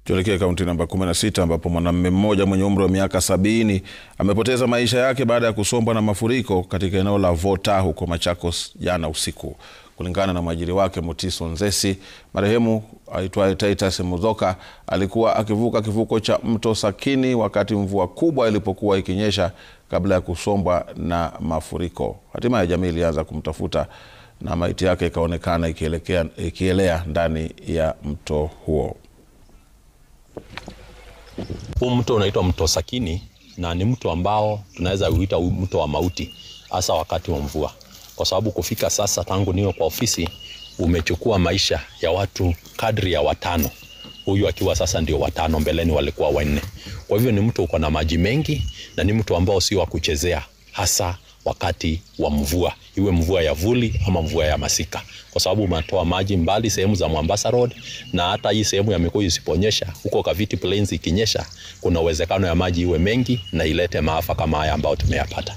Tuelekea kaunti namba 16 ambapo mwanamume mmoja mwenye umri wa miaka 70 amepoteza maisha yake baada ya kusombwa na mafuriko katika eneo la Vota huko Machakos jana usiku. Kulingana na mwajiri wake Mutiso Nzesi, marehemu aitwaye Titus Mudhoka alikuwa akivuka kivuko cha mto Sakini wakati mvua kubwa ilipokuwa ikinyesha kabla ya kusombwa na mafuriko. Hatimaye jamii ilianza kumtafuta na maiti yake ikaonekana ikielea ndani ya mto huo. Huu mto unaitwa mto Sakini na ni mto ambao tunaweza kuita mto wa mauti hasa wakati wa mvua, kwa sababu kufika sasa tangu niwe kwa ofisi umechukua maisha ya watu kadri ya 5, huyu akiwa sasa ndio 5, mbeleni walikuwa 4. Kwa hivyo ni mto uko na maji mengi na ni mto ambao si wa kuchezea hasa wakati wa mvua, iwe mvua ya vuli ama mvua ya masika, kwa sababu unatoa maji mbali sehemu za Mombasa Road, na hata hii sehemu ya Mikuyu isiponyesha, huko Kaviti Plains ikinyesha, kuna uwezekano ya maji iwe mengi na ilete maafa kama haya ambao tumeyapata.